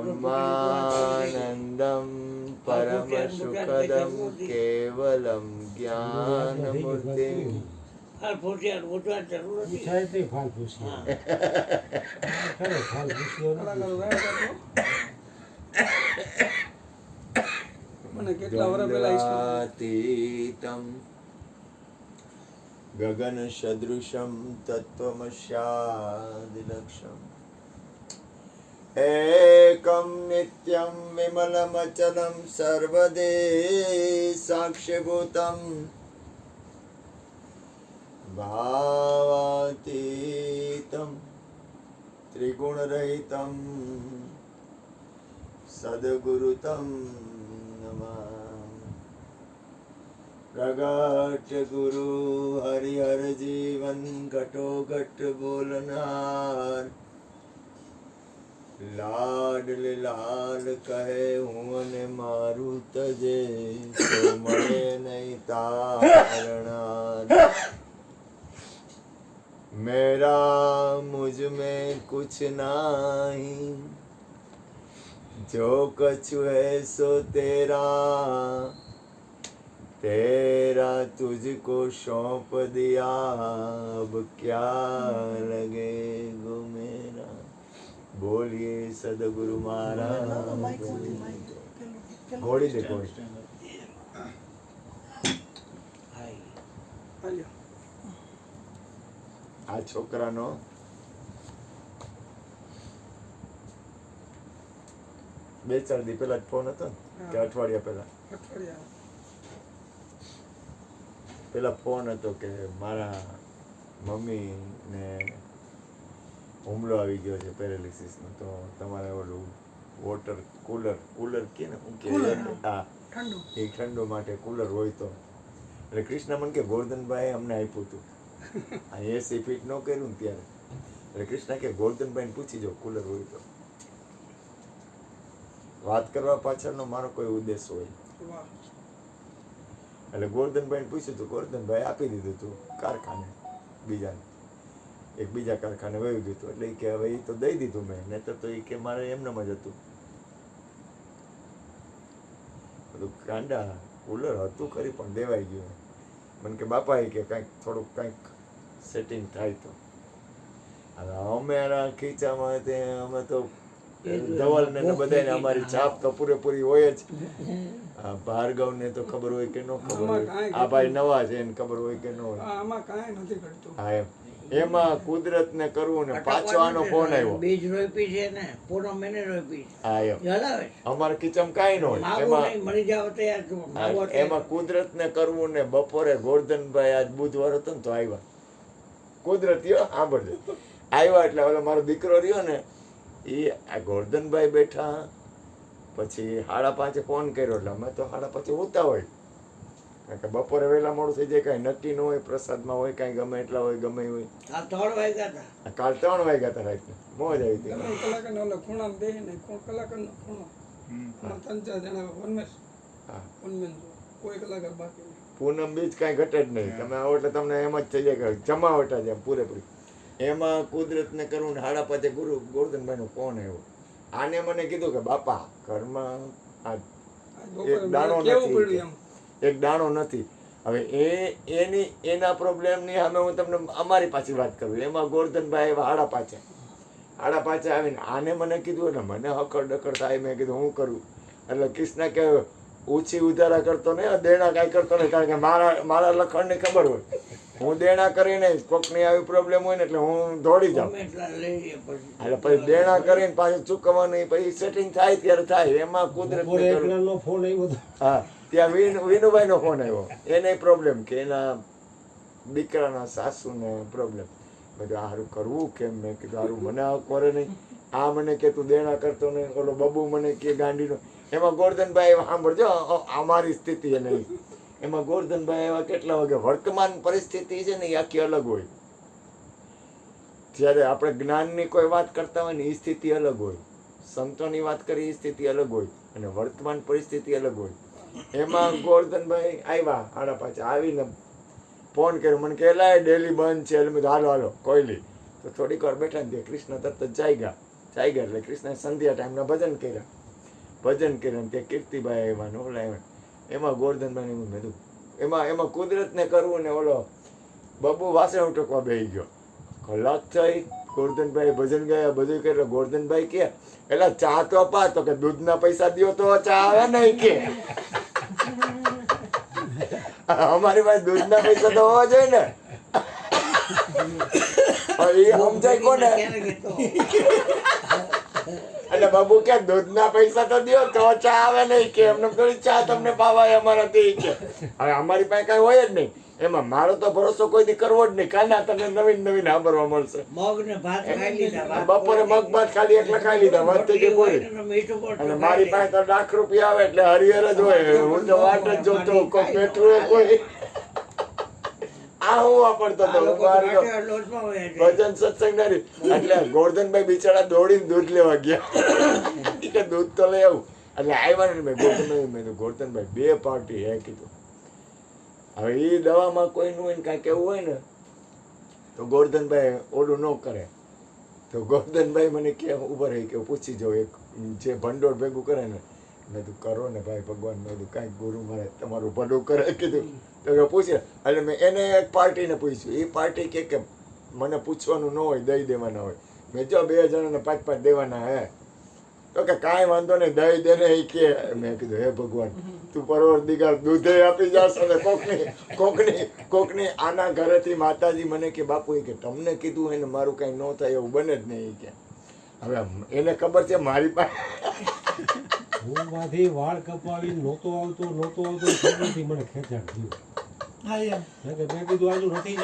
બ્રહ્માનંદમ પરમ સુખદમ કેવલમ જ્ઞાનમૂર્તિ. દ્વંદ્વાતીતમ ગગન સદૃશમ તત્વમસ્યાદિલક્ષમ એકમ નિત્યમ વિમલમચલમ સર્વદે સાક્ષીભૂતમ ભાવાતીતમ ત્રિગુણરહિતમ સદગુરુતમ નમામિ. પ્રગટ ગુરુ હરિહર જીવન ઘટોઘટ બોલનાર લાડલે લાલ કહે હું અને મારું તજે તો મળે નહીં તારણાર. મેરા મુझ में कुछ नहीं जो कछु है सो तेरा तेरा तुझको सौंप दिया अब क्या लगे गो मेरा. बोलिए सदगुरु महाराज. ઘોડી દે ઘોડી. આ છોકરાનો બે ચાર દી પહેલા ફોન હતો કે અઠવાડિયા પહેલા ફોન હતો કે મારા મમ્મી ને હુમલો આવી ગયો છે પેરાલિસિસ નો, તો તમારે ઓલું વોટર કુલર કે ને હું કે હા એ ઠંડુ માટે કુલર હોય તો. એટલે કૃષ્ણ મને કે ગોરધનભાઈ અમને આપ્યું હતું આ એસી ફીટ ન કર્યું ને ત્યારે. એટલે કૃષ્ણ કે ગોરધનભાઈને પૂછી જાઓ કુલર હોય તો. વાત કરવા પાછળનો મારો કોઈ ઉદ્દેશ હોય. એટલે ગોરધનભાઈને પૂછ્યું હતું, ગોરધનભાઈ આપી દીધું હતું કારખાને બીજાને, એક બીજા કારખાને વહી દીધું. એટલે કે હવે એ તો દઈ દીધું મેં, નહીં તો એ કે મારે એમનેમ જ હતું બધું. કાંડા કુલર હતું ખરી પણ દેવાઈ ગયું. મને કે બાપા એ કે કંઈક થોડુંક કંઈક સેટિંગ થાય તો. હવે અમારા ખીચામાં તે અમે તો ધવલ ને બધાને અમારી છાપ તો પૂરેપૂરી હોય જ. ભાર્ગવ ને તો ખબર હોય કે ન ખબર હોય, આ ભાઈ નવા છે એને ખબર હોય કે ન હોય. હા એમ એમાં કુદરત ને કરવું ને પાછો આનો ફોન આવ્યો. બીજ રોપી છે ને પૂનમ મહિને રોપી. હા એમ અમારા કિચમ કાંઈ ન હોય. એમાં મરી જાવ તૈયાર. એમાં કુદરત ને કરવું ને બપોરે ગોરધનભાઈ આજ બુધવાર હતો ને તો આવ્યા. કુદરતીઓ સાંભળજો આવ્યા એટલે ઓલો મારો દીકરો રહ્યો ને એ આ ગોરધનભાઈ બેઠા. પછી 5:30 ફોન કર્યો એટલે અમે તો 5:30 ઉતા હોય, કારણ કે બપોરે વહેલા મોડું થઈ જાય, કાંઈ નક્કી ન હોય, પ્રસાદમાં હોય કાંઈ ગમે એટલા હોય ગમે હોય. કાલ 3 વાગ્યા હતા રાતને. મોજ આવી હતી. પૂનમ બીજ કાંઈ ઘટે જ નહીં. તમે આવો એટલે તમને એમ જ થઈ જાય કે જમાવટા જેમ પૂરેપૂરી. એમાં કુદરતને કરવું ને 5:30 ગોરધનભાઈનો ફોન આવ્યો. આને મને કીધું કે બાપા ઘરમાં એક દાણો નથી. હવે એના પ્રોબ્લેમની સામે હું તમને અમારી પાછી વાત કરું. એમાં ગોરધનભાઈ આવ્યા 5:30 આવીને આને મને કીધું એટલે મને હકડ ડકડ થાય. મેં કીધું હું કરું? એટલે કૃષ્ણ કે ઓછી ઉધારા કરતો ને દેણા કાંઈ કરતો નહીં, કારણ કે મારા લખણની ખબર હોય. હું દેણા કરીને કોકની આવી પ્રોબ્લેમ હોય ને એટલે હું દોડી જાઉં. એટલે પછી દેણા કરીને પાછું ચૂકવવાની પછી સેટિંગ થાય ત્યારે થાય. એમાં કુદરત હા ત્યાં વિનુભાઈ નો ફોન આવ્યો. એને પ્રોબ્લેમ કે એના દીકરાના સાસુને પ્રોબ્લેમ. મેં કીધું સારું કરવું કેમ? મેં કીધું સારું મને આ કરે નહીં. આ મને કે તું દેણા કરતો નહીં, ઓલો બબુ મને કે ગાંડીનો. એમાં ગોરધનભાઈ સાંભળજો અમારી સ્થિતિ એ નહીં. એમાં ગોરધનભાઈ એવા કેટલા વાગે વર્તમાન પરિસ્થિતિ છે ને એ આખી અલગ હોય. જ્યારે આપણે જ્ઞાનની કોઈ વાત કરતા હોય ને એ સ્થિતિ અલગ હોય, સંતોની વાત કરીએ એ સ્થિતિ અલગ હોય, અને વર્તમાન પરિસ્થિતિ અલગ હોય. એમાં ગોરધનભાઈ આવ્યા 5:30 આવીને ફોન કર્યો. મને કહેલા ડેલી બંધ છે. એટલે મેં હાલો કોઈલી તો થોડીક વાર બેઠા ને કૃષ્ણ તરત જ જાગ્યા. જાગ્યા એટલે કૃષ્ણ સંધ્યા ટાઈમના ભજન કર્યા ને તે કીર્તિભાઈ આવ્યા ને ઓલા આવ્યા એમાં ગોરધનભાઈ મેં કીધું એમાં કુદરતને કરવું ને ઓલો બબુ વાસણ ઉટકવા બેસી ગયો કલાક થઈ ગોરધનભાઈ ભજન ગયા બધું કર્યું ગોરધનભાઈ કે એટલે ચા તો પા તો કે દૂધના પૈસા દ્યો તો ચા આવે નહીં કે અમારી પાસે દૂધના પૈસા તો હોવા જોઈએ ને એ સમજાય કોને અને બાબુ કે દૂધના પૈસા તો દ્યો તો ચા આવે નહીં કે એમને થોડી ચા તમને પાવાય અમારાથી કે હવે અમારી પાસે કઈ હોય જ નહીં એમાં મારો તો ભરોસો કોઈ દી કરવો જ નહીં કાના તને નવીન સાંભળવા મળશે મગ ને ભાત ખાઈ લીધા બપોરે મગ ભાત ખાલી એકલા ખાઈ લીધા વાત થઈ ગઈ પૂરી અને મારી પાસે તો ₹1,00,000 આવે એટલે હરિહર જ હોય હું તો વાટ જ જોતો કોઈ પેટ્રોલ કોઈ આ હું વાપરતો હતો ભજન સત્સંગ ના એટલે ગોરધનભાઈ બિચારા દોડીને દૂધ લેવા ગયા કે દૂધ તો લઈ આવું એટલે આવ્યા ને મેં ગોરધનભાઈ 2 પાર્ટી હે કીધું હવે એ દવામાં કોઈનું હોય ને કાંઈ કેવું હોય ને તો ગોરધનભાઈ ઓલું ન કરે તો ગોરધનભાઈ મને કે ઉભા રહી કે પૂછી જાઉં એક જે ભંડોળ ભેગું કરે ને મેં તું કરો ને ભાઈ ભગવાન મેં તું કાંઈક ગુરુ મારે તમારું ભલું કરે કીધું તો કે પૂછે એટલે મેં એને એક પાર્ટીને પૂછ્યું એ પાર્ટી કે મને પૂછવાનું ન હોય દઈ દેવાના હોય મેં જો 2 જણાને 5-5 દેવાના હે તો કે કાંઈ વાંધો નહીં દઈ દે ને એ કે મેં કીધું હે ભગવાન તું પરવરદિગાર દૂધે આપી જાશ અને કોકની આના ઘરેથી માતાજી મને કે બાપુ કે તમને કીધું હોય ને મારું કાંઈ ન થાય એવું બને જ નહીં કે હવે એને ખબર છે મારી પાસે હું માંથી વાળ કપાવી નહોતો આવતો મને ખેંચાણ થયું મેં કીધું આજુ નથી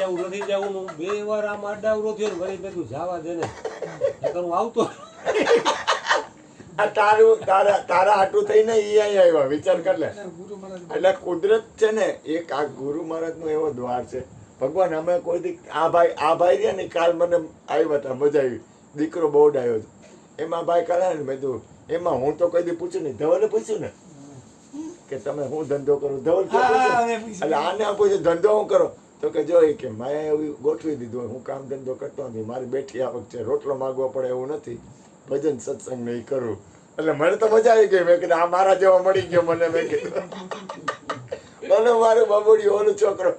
જવું 2 વાર આમ આડાવરો થયો ને વળી મેં કીધું જવા દે ને હું આવતો તારા હાટું થઈને ઈ અહીંયા આવ્યા વિચાર કર લે એટલે કુદરત છે ને એક આ ગુરુ મહારાજ નો એવો દ્વાર છે ભગવાન અમે કોઈ દી આ ભાઈ રહ્યા ને કાલ મને આવ્યા હતા મજા આવી દીકરો બહુ ડાયો હતો એમાં ભાઈ કરે ને મેં કીધું એમાં હું તો કોઈ દી પૂછ્યું નહીં ધવલે પૂછ્યું ને કે તમે હું ધંધો કરો ધવલ એટલે આને પૂછ્યું ધંધો હું કરો તો કે જો કે મેં એવું ગોઠવી દીધું હું કામ ધંધો કરતો નથી મારી બેઠી આવક છે રોટલો માગવો પડે એવું નથી ભજન સત્સંગ નહીં કરું એટલે મને તો મજા આવી ગઈ મેં કીધું આ મારા જેવો મળી ગયો મને મેં કીધું મને મારું બબુડી ઓલું છોકરો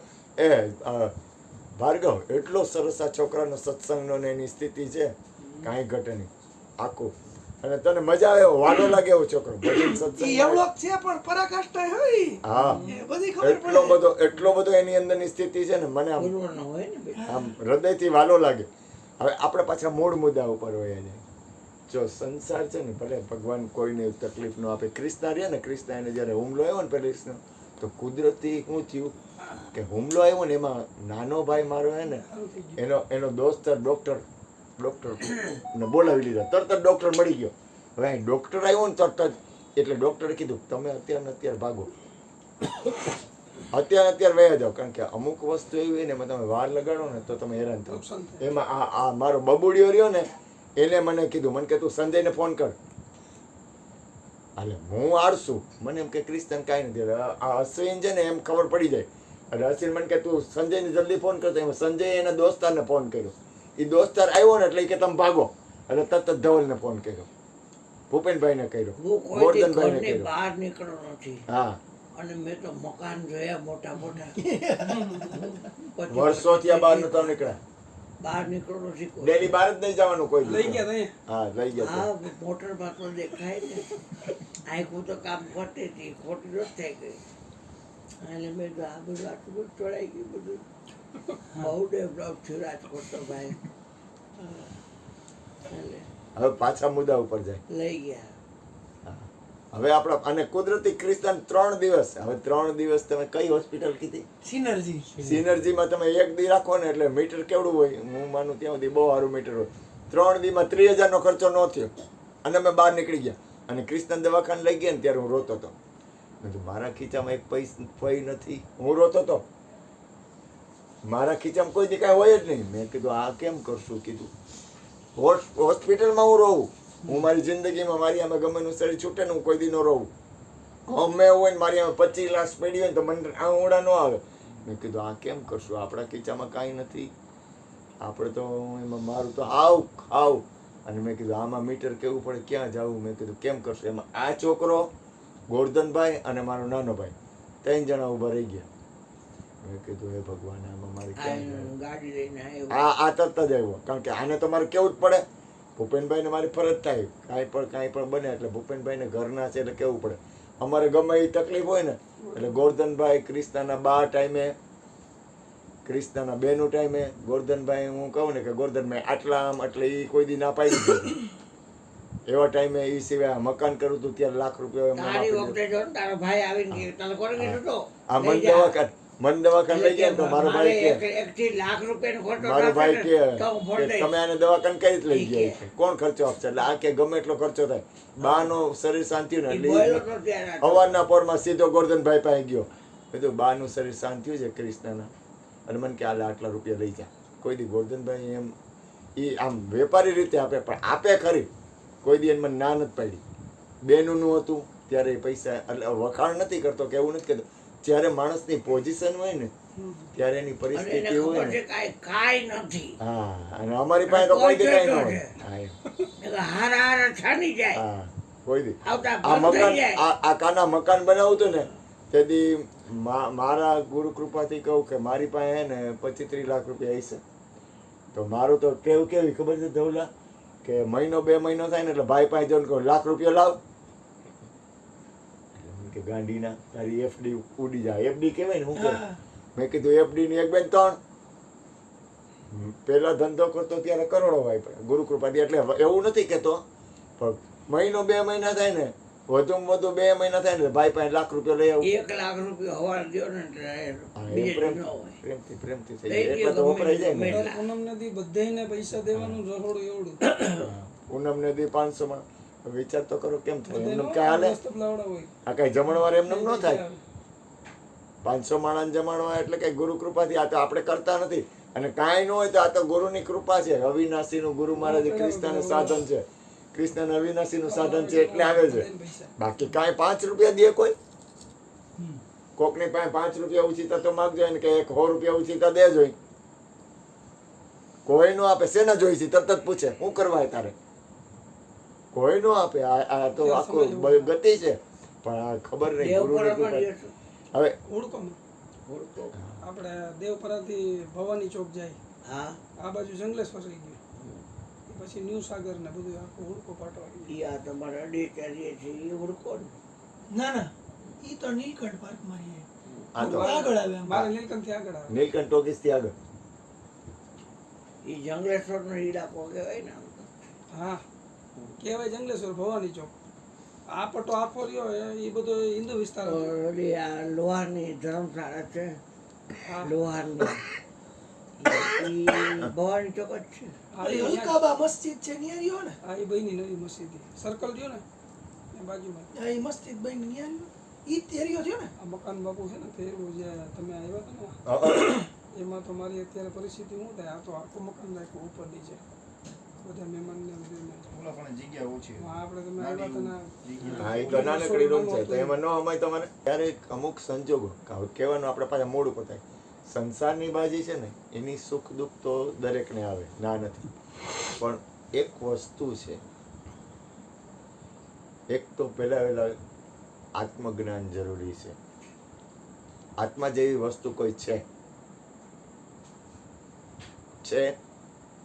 ભાર્ગવ એટલો સરસ આ છોકરાનો સત્સંગનો ને એની સ્થિતિ છે કાંઈ ઘટે નહીં આખું અને તને મજા આવે એવો વાલો લાગે એવો છોકરો ભજન સત્સંગ હા એટલો બધો એની અંદરની સ્થિતિ છે ને મને આમ હૃદયથી વાલો લાગે હવે આપણે પાછા મૂળ મુદ્દા ઉપર હોય જાય જો સંસાર છે ને ભલે ભગવાન કોઈને તકલીફ ન આપે ક્રિષ્ના રહ્યા ને ક્રિષ્ના એને જ્યારે હુમલો આવ્યો ને પેલીસનો તો કુદરતી શું થયું કે હુમલો આવ્યો ને એમાં નાનો ભાઈ મારો હે ને એનો દોસ્ત ડોક્ટર ને બોલાવી લીધા તરત ડોક્ટર મળી ગયો હવે ડોક્ટર આવ્યો ને તરત જ એટલે ડોક્ટરે કીધું તમે અત્યારે ભાગો અત્યારે વયા જાઓ કારણ કે અમુક વસ્તુ એવી હોય ને એમાં તમે વાર લગાડો ને તો તમે હેરાન થાવ એમાં આ મારો બબુડિયો રહ્યો ને એને મને કીધું મને કે તું સંજયને ફોન કર એટલે હું આળસું મને એમ કે ક્રિસ્તન કાંઈ નથી આ અશ્વિન છે ને એમ ખબર પડી જાય એટલે અશ્વિન મને કે તું સંજયને જલ્દી ફોન કરતો એમાં સંજયે એના દોસ્તારને ફોન કર્યો એ દોસ્તાર આવ્યો ને એટલે કે તમે ભાગો એટલે તરત જ ધવલને ફોન કર્યો ભૂપેનભાઈને કર્યો ગોરધનભાઈને કર્યો બહાર નીકળો નથી હા અને મેં તો મકાન જોયા મોટા વર્ષોથી બહાર નતો નીકળ્યા બહાર નીકળો નથી ડેલી બહાર જ નહીં જવાનું કોઈ લઈ ગયા હા લઈ ગયા હા મોટર માં તો દેખાય ને આખું તો કામ કરતી હતી ખોટી જ થઈ ગઈ એટલે મેં તો આ બધું આટલું બધું ચોડાઈ ગયું બધું બહુ ડેવલપ થયું રાજકોટ તો ભાઈ હવે પાછા મુદ્દા ઉપર જાય લઈ ગયા હવે આપણા અને કુદરતી ક્રિસ્તન 3 દિવસ હવે 3 દિવસ તમે કઈ હોસ્પિટલ કીધી સિનર્જીમાં તમે 1 દી રાખો ને એટલે મીટર કેવડું હોય હું માનું ત્યાં સુધી બહુ સારું મીટર હોય 3 દીમાં 30,000 નો ખર્ચો ન થયો અને અમે બહાર નીકળી ગયા અને ક્રિસ્તન દવાખાને લઈ ગયા ને ત્યારે હું રોતો હતો મારા ખીચામાં એક પૈ નથી હું રોતો હતો મારા ખીચામાં કોઈ દી કાંઈ હોય જ નહીં મેં કીધું આ કેમ કરશું કીધું હોસ્પિટલમાં હું રહું હું મારી જિંદગીમાં મારી આમાં ગમે નું શરીર છૂટે ને હું કોઈ દી ન રહું ગમે એવું હોય ને મારી આમાં 25 ગ્લાસ પડી હોય ને તો મને આંગળા ન આવે મેં કીધું આ કેમ કરશું આપણા ખીચામાં કાંઈ નથી આપણે તો એમાં મારું તો હાવ અને મેં કીધું આમાં મીટર કેવું પડે, ક્યાં જવું? મેં કીધું કેમ કરશું? એમાં આ છોકરો, ગોરધનભાઈ અને મારો નાનો ભાઈ 3 જણા ઊભા રહી ગયા. મેં કીધું હે ભગવાન, આમાં મારે કેમ જવું? ગાડી લઈને આવ્યો. આ તરત જ આવ્યો, કારણ કે આને તો મારે કેવું જ પડે. ભૂપેનભાઈને મારી ફરજ થાય, કાંઈ પણ બને એટલે ભૂપેનભાઈને ઘરના છે એટલે કેવું પડે. અમારે ગમે એ તકલીફ હોય ને એટલે ગોરધનભાઈ ક્રિષ્નાના બા ટાઈમે, ક્રિષ્નાના બેનું ટાઈમે, ગોરધનભાઈ હું કહું ને કે ગોરધનભાઈ આટલા આમ એટલે એ કોઈ દી ના પાડી દીધી. એવા ટાઈમે એ સિવાય મકાન કરું હતું ત્યારે લાખ રૂપિયા એમને તારી આપી વખતે જો ને તારો ભાઈ આવીને કે તને કોને કીધું તો આ લઈ જા. મન દવાખાને લઈ ગયા ને તો મારો મારે ભાઈ કે, એકથી લાખ રૂપિયાનો ખર્ચો મારો થશે ભાઈ ને કે તો હું ફોન કે દઈશ. તમે આને દવાખાને કઈ રીતે લઈ ઈ ગયા કે. છે? કોણ ખર્ચો આપશે? એટલે આ કે ગમે એટલો ખર્ચો થાય, બાનો શરીર શાંતિ ને ઈ એટલે બોયલો ઈ તો ત્યારે સવારના પોરમાં સીધો ગોરધનભાઈ પાસે ગયો. કીધું બાનું શરીર શાંત થયું છે ક્રિષ્નાના, અને મને કે આલે આટલા રૂપિયા લઈ જા. કોઈ દી ગોરધનભાઈ એમ એ આમ વેપારી રીતે આપે, પણ આપે ખરી. કોઈ દી એને મને ના નથી પાડી. બેનનું હતું ત્યારે પૈસા, એટલે વખાણ નથી કરતો કે એવું નથી કહેતો. જ્યારે માણસની પોઝિશન હોય ને ત્યારે એની અને એને પરિસ્થિતિ હોય ખબર ને, છે કાંઈ નથી. હા, અને અમારી પાસે તો કોઈ દી કાંઈ ન હોય. હા, એમ. એટલે હારા હારા છાની જાય હા, કોઈ દી આવતા આ બંધ થઈ મકાન, જાય. આ કાના મકાન બનાવું હતું ને તેથી મારા ગુરુ કૃપાથી કહું કે મારી પાસે હે ને 25-30 લાખ રૂપિયા હશે. તો મારું તો કેવું કેવી ખબર છે ધવલા, કે મહિનો 2 મહિનો થાય ને એટલે ભાઈ પાસે જઈને કહું લાખ રૂપિયા લાવ. એટલે મને કે ગાંડીના તારી એફડી ઉડી જાય. એફડી કહેવાય ને, હું કહે. મેં કીધું એફડી ની 1 2 3. પેલા ધંધો કરતો ત્યારે કરોડો વાપર્યા ગુરુ કૃપાથી. એટલે એવું નથી કેતો, પણ મહિનો 2 મહિના થાય ને, વધુમાં વધુ 2 મહિના થાય ને ભાઈ પાસે લાખ રૂપિયા લઈ આવું. 1 લાખ રૂપિયા હવાર દ્યો ને એટલે હા, એ બીજે પ્રેમ ન હોય. પ્રેમથી થઈ લઈ જાય ગયો એટલે તો ગમે વપરાઈ જાય ને. ગમે. પૂનમ નદી બધાયને પૈસા દેવાનું રહોડું એવડું પૂનમ ને દી 500 માં. વિચાર તો કરો કેમ થાય? બધાયનો એમને ક્યાં હાલે? મસ્ત પલાવડા હોય આ કઈ જમણવાર એમને ન થાય. 500 માણસ જમાડવા એટલે કઈ ગુરુ કૃપાથી. આ તો આપણે કરતા નથી, અને કાંઈ ન હોય તો આ તો ગુરુની કૃપા છે. અવિનાશી નું ગુરુ મહારાજ કૃષ્ણનું સાધન છે. કૃષ્ણ અવિનાશી નું સાધન છે એટલે આવે છે. પૈસા બાકી કાંઈ 5 રૂપિયા દે કોઈ? કોકની પાસે 5 રૂપિયા ઉછીતા તો માગજો ને, કે 100 રૂપિયા ઉછીતા દે જોઈ. કોઈ નો આપે. શેના જોઈ છે? તરત જ પૂછે શું કરવા તારે? કોઈ નો આપે. આ તો આખું ગતિ છે, પણ આ ખબર નહીં દેવ ગુરુની પર કૃપા. પણ જશો. હવે હુડકોમાં ઓળખો. આપણે દેવપરાથી ભવાની ચોક જાય, હા આ બાજુ જંગલેશ્વર રહી ગયું, એ પછી ન્યૂ સાગર ને બધું આખું હુડકો પાટો આવી ઈ આ તમારા અડીચારીએ છે એ ઓળખો ને. ના ના ઈ તો નીલકંઠ પાર્કમાં રહીએ. આ તો આગળ આવે એમ. મારે નીલકંઠથી આગળ આવે. નીલકંઠ ટોકીસ થી આગળ. ઈ જંગલેશ્વરનો ઈલાકો કહેવાય ને આમ તો. હા કહેવાય જંગલેશ્વર ભવાની ચોક. આ પટ્ટો આખો રહ્યો એ બધો હિન્દુ વિસ્તાર હતો. ઓલી આ લોહારની ધર્મશાળા છે, હા લોહારની. ઈ ભવાની ચોક જ છે. હા, ઓલી એ અલકાબા મસ્જિદ છે ન્યા રહ્યો ને. હા એ બહીની નવી મસ્જિદ સર્કલ રહ્યો ને એ બાજુમાં હા, ઈ મસ્જિદ બની ન્યા રહ્યો. ઈ જ એરિયો થયો ને. આ મકાન બાપુ છે ને ફેરવું જે તમે આવ્યા હતા ને એમાં તો મારી અત્યારે પરિસ્થિતિ શું થાય, આ તો આખું મકાન નાખ્યું ઉપર નીચે બધા મહેમાનને બધીને. હા, આપણે તમે આવ્યા હતા ને હા, એ તો નાનકડી રૂમ છે તો એમાં ન અમાય તમારે. ક્યારેક અમુક સંજોગો કહેવાનું આપણે પાછા મોડું પતાય. સંસારની બાજી છે ને એની સુખ દુઃખ તો દરેકને આવે, ના નથી. પણ એક વસ્તુ છે, એક તો પહેલા આત્મજ્ઞાન જરૂરી છે. આત્મા જેવી વસ્તુ કોઈ છે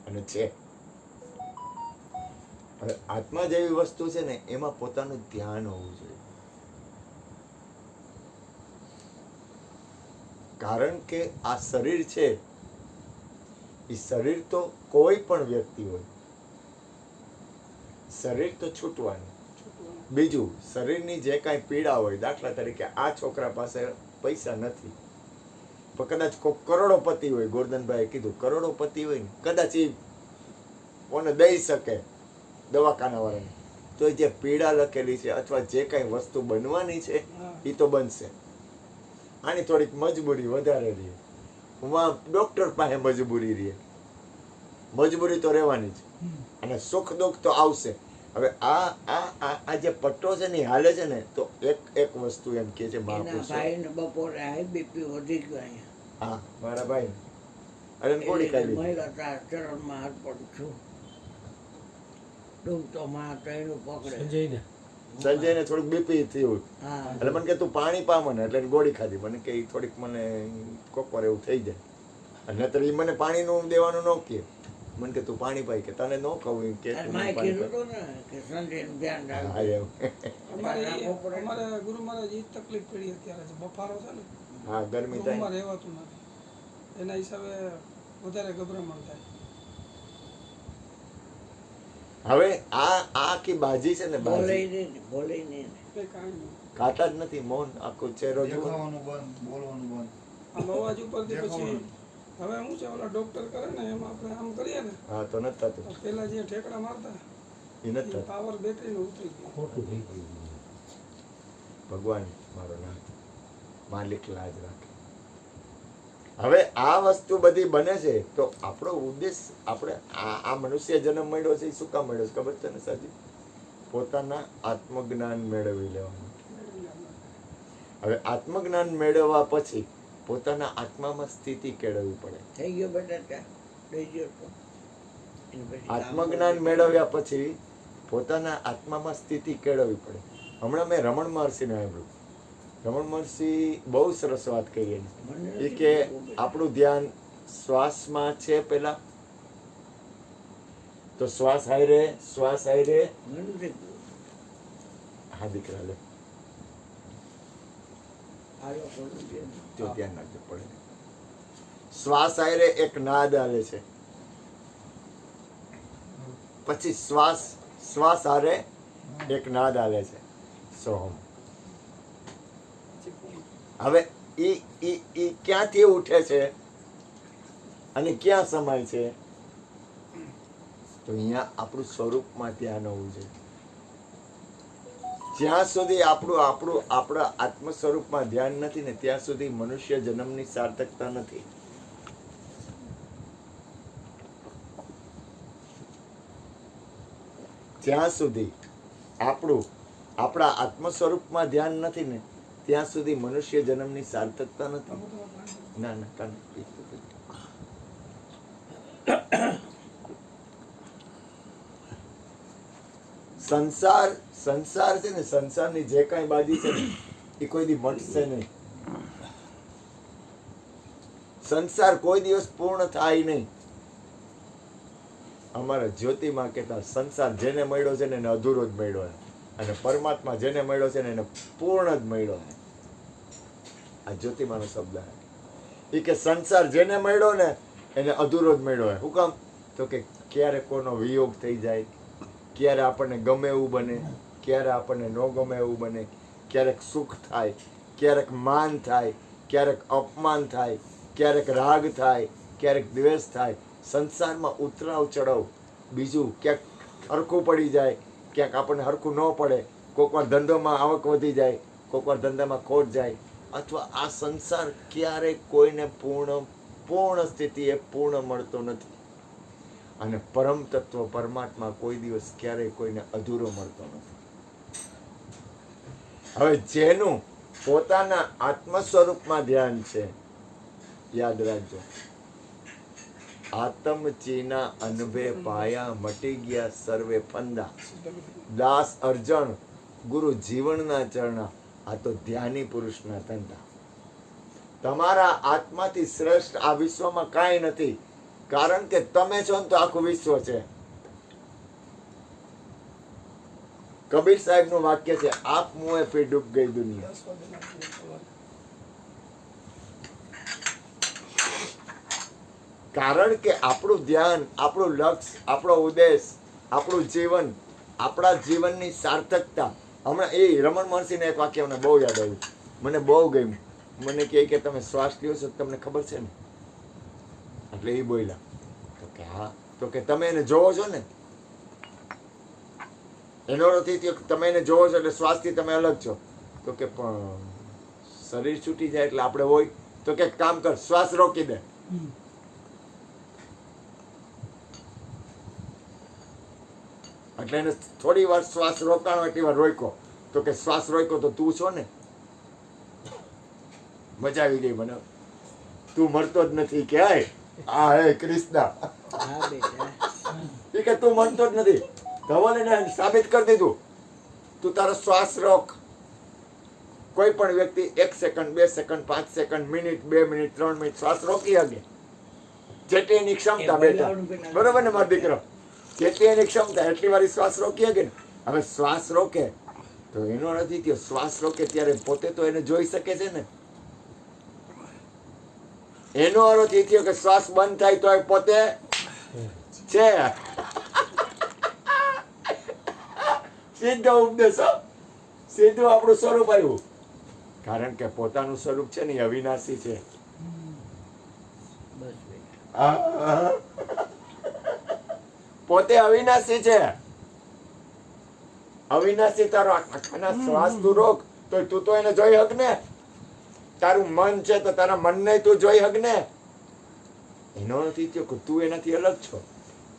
અને છે. હવે આત્મા જેવી વસ્તુ છે ને એમાં પોતાનું ધ્યાન હોવું જોઈએ. કારણ કે આ શરીર છે, એ શરીર તો કોઈ પણ વ્યક્તિ હોય, શરીર તો છૂટવાનું. બીજું, શરીરની જે કાંઈ પીડા હોય, દાખલા તરીકે આ છોકરા પાસે પૈસા નથી, પણ કદાચ કોઈ કરોડોપતિ હોય, ગોરધનભાઈએ કીધું કરોડોપતિ હોય ને કદાચ એ કોને દઈ શકે દવાખાના વાળાને, તો જે પીડા લખેલી છે અથવા જે કાંઈ વસ્તુ બનવાની છે એ તો બનશે. આની થોડીક મજબૂરી વધારે રહે, ડોક્ટર પાસે મજબૂરી રહે, મજબૂરી તો રહેવાની જ, અને સુખ દુઃખ તો આવશે. હવે આ જે પટ્ટો છે ને હાલે છે ને, તો એક વસ્તુ એમ કે છે એના મહાપુરુષો. ભાઈને બપોરે હાઈ બીપી વધી ગયો અહીંયા. હા, મારા ભાઈ અરે ગોળી એટલે ખાઈ મહિલા તાર ચરણમાં અર્પણ છું. ડૂબતો માં ટ્રેનું પકડે સંજયને સંજયને થોડુંક બીપી થયું હા એટલે મને કે તું પાણી પા મને એટલે એને ગોળી ખાધી મને કે ઈ થોડીક મને કોક વાર એવું થઈ જાય અને નહીતર ઈ મને પાણીનું દેવાનું ન કહે મને કે તું પાણી પાઈ કે તને ન કહું એમ કે અને તું માએ પાણી કીધું પા. હતું ને કે સંજયનું ધ્યાન હા રાખજો એમ અમારે ગુરુ મહારાજ એ તકલીફ પડી અત્યારે છે બફારો છે ને હા ગરમી રૂમમાં થાય રહેવાતું નથી એના હિસાબે વધારે ગભરામણ થાય હવે આ આખી બાજી છે ને બોલે બાજી નહીં બોલે નહીં કંઈ કાંઈ નહીં ખાતા જ નથી મૌન આખો ચહેરો જુઓ દેખાવાનું બંધ બોલવાનું બંધ આમ અવાજ ઉપરથી પછી હવે શું છે ઓલા ડૉક્ટર કરે ને એમ આપણે આમ કરીએ ને હા તો નથી થતું તો પહેલાં જે ઠેકડા મારતા એ નથી એ થતું પાવર બેટરીનો ઉતરી ગયો ખોટું થઈ ગયું ભગવાન મારો નાથ માલિક લાજ રાખે હવે આ વસ્તુ બધી બને છે તો આપણો ઉદ્દેશ આપણે આ મનુષ્ય જન્મ મળ્યો છે એ શું કામ મળ્યો છે ખબર છે ને સાજી પોતાના આત્મજ્ઞાન મેળવી લેવાનું હવે આત્મજ્ઞાન મેળવવા પછી પોતાના આત્મામાં સ્થિતિ કેળવવી પડે થઈ ગયો બેટા ત્યાં લઈ ગયો તો એને પછી કામ આત્મજ્ઞાન મેળવ્યા પછી પોતાના આત્મામાં સ્થિતિ કેળવવી પડે હમણાં મેં રમણ મહર્ષિને સાંભળ્યું રમણ મહર્ષિ બહુ સરસ વાત કરી એની મને એ નથી કે ખબર. આપણું ધ્યાન શ્વાસમાં છે પેલા તો શ્વાસ હાયરે મને નથી ખબર. હા દીકરા લે આ લોકોનું ધ્યાન. જો ધ્યાન રાખજો પડે શ્વાસ હાયરે એક નાદ આલે છે પછી શ્વાસ હારે એક નાદ આલે છે સોહમ હવે ઈ ક્યાંથી ઉઠે છે અને ક્યાં સમાય છે તો અહીંયા આપણું સ્વરૂપમાં ધ્યાન હોવું છે જ્યાં સુધી આપણા આત્મ સ્વરૂપમાં ધ્યાન નથી ને ત્યાં સુધી મનુષ્ય જન્મની સાર્થકતા નથી જ્યાં સુધી આપણા આત્મ સ્વરૂપમાં ધ્યાન નથી ને ત્યાં સુધી મનુષ્ય જન્મની સાર્થકતા નથી ના ના કાન પીતું પીતું. સંસાર છે ને સંસારની જે કાંઈ બાજી છે ને એ કોઈ દી મટશે નહીં સંસાર કોઈ દિવસ પૂર્ણ થાય નહીં અમારા જ્યોતિમાં કહેતા સંસાર જેને મળ્યો છે ને એને અધૂરો જ મળ્યો છે અને પરમાત્મા જેને મળ્યો છે ને એને પૂર્ણ જ મળ્યો છે આ જ્યોતિમાનો શબ્દ છે એ કે સંસાર જેને મળ્યો ને એને અધૂરો જ મળ્યો છે શું કામ તો કે ક્યારે કોનો વિયોગ થઈ જાય ક્યારે આપણને ગમે એવું બને ક્યારે આપણને ન ગમે એવું બને ક્યારેક સુખ થાય ક્યારેક માન થાય ક્યારેક અપમાન થાય ક્યારેક રાગ થાય ક્યારેક દ્વેષ થાય સંસારમાં ઉતરાવ ચઢાવ બીજું ક્યાંક હરખું પડી જાય ક્યાંક આપણને હરખું ન પડે કોઈક વાર ધંધોમાં આવક વધી જાય કોઈક વાર ધંધામાં ખોટ જાય અથવા આ સંસાર ક્યારેય કોઈને પૂર્ણ સ્થિતિએ પૂર્ણ મળતો નથી અને પરમ તત્વ પરમાત્મા કોઈ દિવસ ક્યારેય કોઈને અધૂરો મળતો નથી હવે જેનું પોતાના આત્મ સ્વરૂપમાં ધ્યાન છે યાદ રાખજો આતમ ચીના અનભે પાયા મટી ગયા સર્વે ફંદા દાસ અર્જણ ગુરુ જીવનના ચરણા આ તો ધ્યાની પુરુષના ધંધા તમારા આત્માથી શ્રેષ્ઠ આ વિશ્વમાં કાંઈ નથી કારણ કે તમે છો ને તો આખું વિશ્વ છે કબીર સાહેબ નું વાક્ય છે આપ મુએ ફિર ડૂબ ગઈ દુનિયા 10 વાગ્યાના સવારે કારણ કે આપણું ધ્યાન આપણું લક્ષ્ય આપણો ઉદ્દેશ આપણું જીવન આપણા જીવનની સાર્થકતા હમણાં એ રમણ મહર્ષિને એક વાક્ય મને બહુ યાદ આવ્યું મને બહુ ગમ્યું મને કહે કે તમે શ્વાસ લ્યો છો તમને ખબર છે ને એટલે એ બોલ્યા તો કે હા તો કે તમે એને જોવો છો ને એનો અર્થ એ થયો કે તમે એને જોવો છો એટલે શ્વાસથી તમે અલગ છો તો કે પણ શરીર છૂટી જાય એટલે આપણે હોય તો કે કામ કર શ્વાસ રોકી દે એટલે એને થોડી વાર શ્વાસ રોકાણો એટલી વાર રોક્યો તો કે શ્વાસ રોક્યો તો તું છો ને મજા આવી ગઈ મને તું મરતો જ નથી કે આ હે કૃષ્ણ હા બેટા એ કે તું મરતો જ નથી ધવલ એને સાબિત કરી દીધું. તું તારો શ્વાસ રોક. કોઈ પણ વ્યક્તિ 1 second 2 second 5 second minute 2 minute 3 minute શ્વાસ રોકી શકે જેટલી એની ક્ષમતા. બેટા બરોબર ને મારો દીકરો? જેટલી એની ક્ષમતા એટલી વાર શ્વાસ રોકી શકે ને. હવે શ્વાસ રોકે તો એનો નથી થયો. શ્વાસ રોકે ત્યારે પોતે તો એને જોઈ શકે છે ને. એનો અર્થ એ થયો કે શ્વાસ બંધ થાય તો પોતે છે. સીધો ઉપદેશ, સીધું આપણું સ્વરૂપ આવ્યું. કારણ કે પોતાનું સ્વરૂપ છે ને એ અવિનાશી છે. બસ બેટા. પોતે અવિનાશી છે. અવિનાશી તારો આખાના શ્વાસ તું રોક તો તું તો એને જોઈ હક ને. તારું મન છે તો તારા મનને તું જોઈ હક ને. એનો નથી થયો કે તું એનાથી અલગ છો.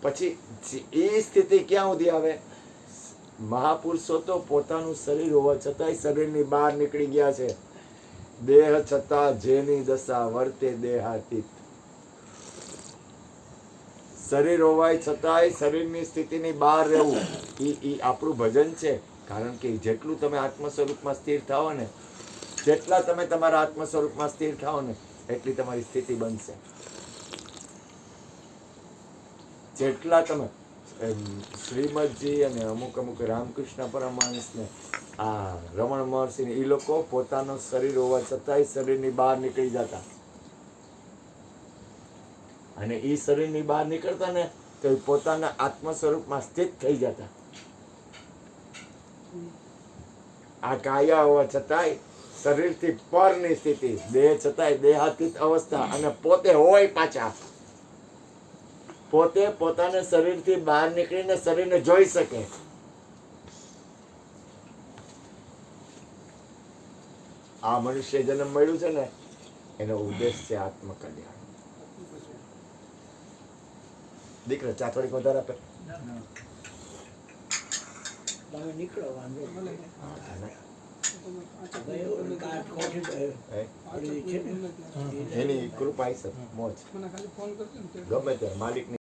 પછી એ સ્થિતિ ક્યાં સુધી આવે? મહાપુરુષો તો પોતાનું શરીર હોવા છતાંય શરીરની બહાર નીકળી ગયા છે. દેહ છતાં જેની દશા વર્તે દેહાતીત. શરીર હોવાય છતાંય શરીરની સ્થિતિની બહાર રહેવું એ આપણું ભજન છે. કારણ કે જેટલું તમે આત્મ સ્વરૂપમાં સ્થિર થાઓ ને, જેટલા તમે તમારા આત્મ સ્વરૂપમાં સ્થિર થાઓ ને એટલી તમારી સ્થિતિ બનશે. જેટલા તમે શ્રીમદજી અને અમુક રામકૃષ્ણ પરમહંસને આ રમણ મહર્ષિને એ લોકો પોતાનું શરીર હોવા છતાંય શરીરની બહાર નીકળી જતા. અને એ શરીરની બહાર નીકળતા ને તો એ પોતાના આત્મ સ્વરૂપમાં સ્થિત થઈ જતા. આ કાયા હોવા છતાંય શરીરથી પરની સ્થિતિ, દેહ છતાંય દેહાતીત અવસ્થા, અને પોતે હોય પાછા. પોતે પોતાના શરીરથી બહાર નીકળીને શરીરને જોઈ શકે. આ મનુષ્ય જન્મ મળ્યું છે ને એનો ઉદ્દેશ છે આત્મકલ્યાણ. દીકરા ચા થોડીક વધારે આપે. તમે નીકળો, વાંધો નહીં. તમે ગયો ને કાચ ખોટી ગયો. એની કૃપા છે, મોજ મને ખાલી ફોન કરજો ને ગમે તે માલિક